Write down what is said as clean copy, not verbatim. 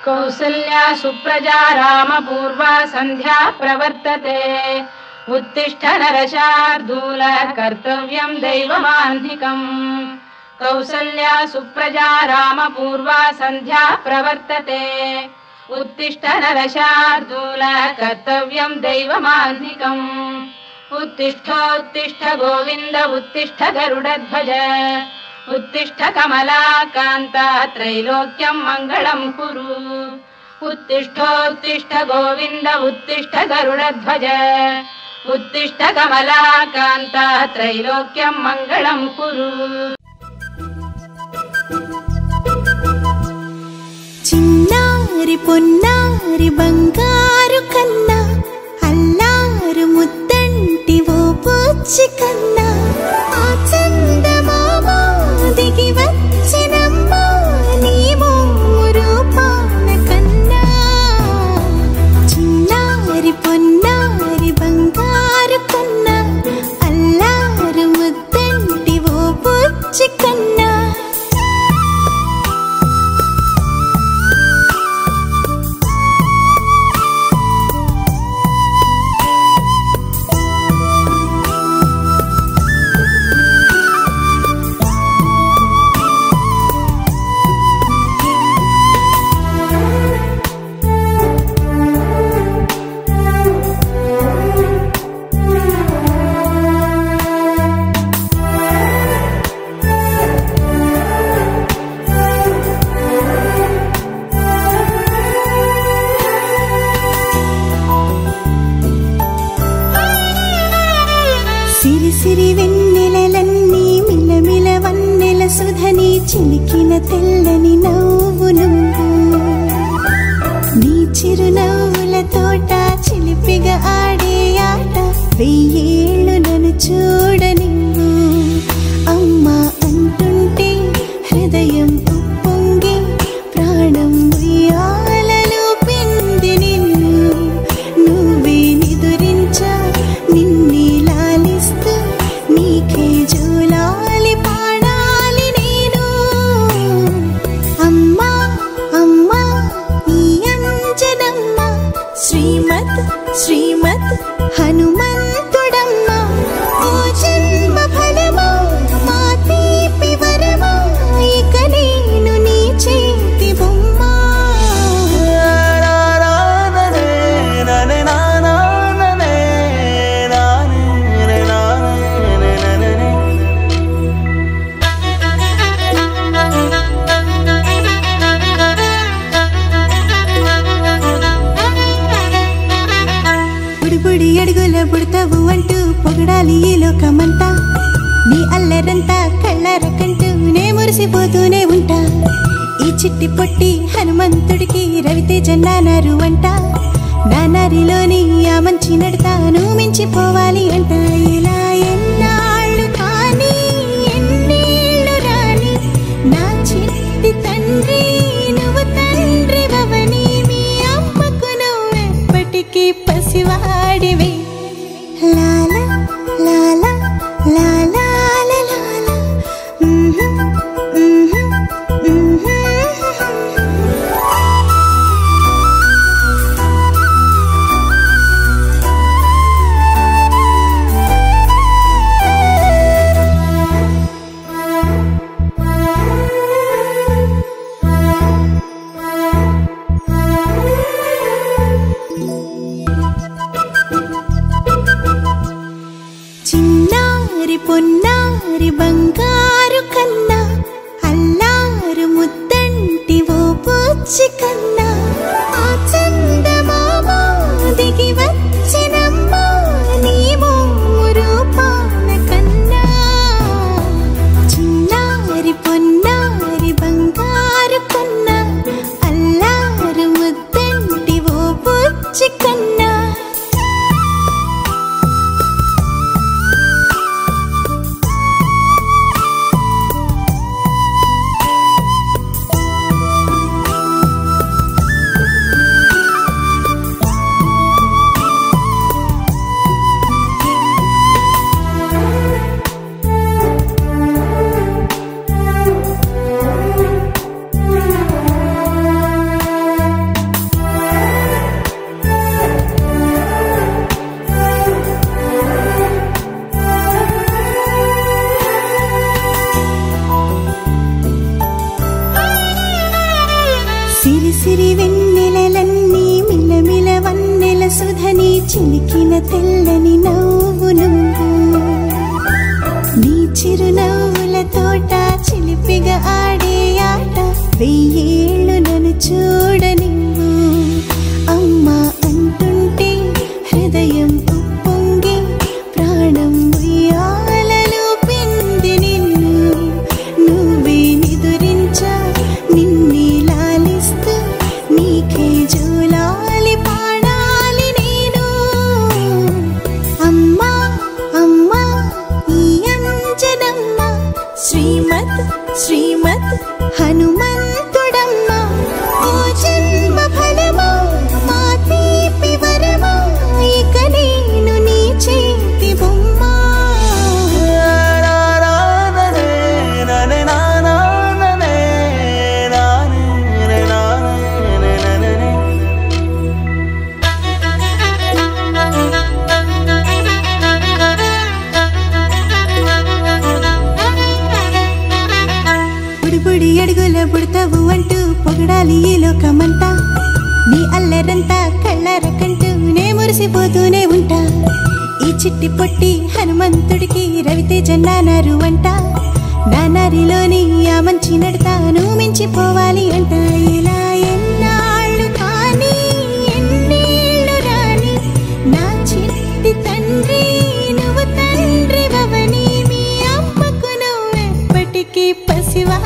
कौसल्या सुप्रजा रामपूर्वा संध्या प्रवर्तते उत्तिष्ठ नरशार्दूल कर्तव्यं दैवमान्धिकम्। कौसल्या सुप्रजा रामपूर्वा संध्या प्रवर्तते उत्तिष्ठ नरशार्दूल कर्तव्यं दैवमान्धिकम्। उत्तिष्ठोत्तिष्ठ गोविन्द उत्तिष्ठ गरुडध्वज उत्तिष्ठ कमलाकान्ता त्रैलोक्यं मङ्गलं कुरु। उत्तिष्ठोत्तिष्ठ गोविन्द उत्तिष्ठ गरुडध्वज उत्तिष्ठ कमलाकान्ता त्रैलोक्यं मङ्गलं कुरु। చిన్నారి పొన్నారి బంగారు కన్నా అల్లారు ముద్దంటి ఓ బుచ్చి కన్నా ఆ చందమామ దిగి వచ్చినమ్మా నీ రూపాన కన్నా। చిన్నారి పొన్నారి బంగారు కన్నా అల్లారు ముద్దంటి ఓ బుచ్చి కన్నా। సిరి వెన్నెలలన్నీ మిలమిల వన్నెల సుధని చిలికిన తెల్లని నవ్వు నువ్వు నీ చిరునవ్వుల తోట చిలిపిగా ఆడే ఆట వెయ్యేళ్ళు నన్ను చూడ నువ్వు। అమ్మా అంటుంటే హృదయం ఉప్పొంగి ప్రాణం ఉయ్యాలలో పిండి నిన్ను నువ్వే నిదురించా నిన్నే లాలిస్తూ నీకే జోలాలి పాడాలి నేను। అమ్మా అమ్మా ఈ అంజనమ్మ శ్రీమత్ శ్రీమత్ హనుమంతుడమ్మ ఓ జన్మ ఫలమా మా తీపి వరమా ఇక నేను నీ చేతి బొమ్మ। బుడి అడుగుల బుడతావు అంటూ పొగడాలి ఈ లోకమంతా నీ అల్లరంతా కళ్ళారకంటూ నే మురిసిపోతూనే ఉంటా। ఈ చిట్టి పొట్టి హనుమంతుడికి రవితేజ నానారు అంట నానారిలోని ఆ మంచి నడతాను మించిపోవాలి అంట। ఇలా ఎన్నాళ్ళు కానీ ఎన్నేళ్ళు రాని నా చిట్టి తండ్రి నువ్వు తండ్రి భవని మీ అమ్మకు నువ్వెప్పటికీ పసివాడివి। లాలా లాలా లాలా లాలా చిన్నారి పొన్నారి బంగారు కన్నా అల్లారు ముద్దంటి ఓ బుచ్చి కన్నా ఆ చందమామ దిగి వచ్చినమ్మా నీ రూపాన కన్నా। చిన్నారి పొన్నారి బంగారు కన్నా అల్లారు ముద్దంటి ఓ బుచ్చి కన్నా। సిరి వెన్నెలలన్నీ మిలమిల వన్నెల సుధని చిలికిన తెల్లని నవ్వు నువ్వు నీ చిరునవ్వుల తోట చిలిపిగా ఆడే ఆట వెయ్యేళ్ళు నన్ను చూడనివ్వు అమ్మా అంటుంటే హృదయం ఉప్పొంగి ప్రాణం ఉయ్యాలలో పిండి నిన్ను నువ్వే నిదురించా నిన్నే లాలిస్తూ నీకే జోలాలి పాడాలి నేను అమ్మా అమ్మా ఈ అంజనమ్మ శ్రీమత్ శ్రీమత్ హనుమంతుడమ్మ ఓ జన్మ ఫలమా మా తీపి వరమా ఇక నేను నీ చేతి బొమ్మ బుడి అడుగుల బుడతావు అంటూ పొగడాలి ఈ లోకమంతా నీ అల్లరంతా కళ్ళరకంటూనే మురిసిపోతూనే ఉంటా ఈ చిట్టి పొట్టి హనుమంతుడికి రవితేజన్నారు అంట నానారిలోని ఆ మంచి నడతాను మించిపోవాలి అంట ఇలా ఎన్నాళ్ళు కానీ ఎన్నేళ్ళు రాని నా చిట్టి తండ్రి నువ్వు తండ్రి భవని మీ అమ్మకు నువ్వెప్పటికీ పసివా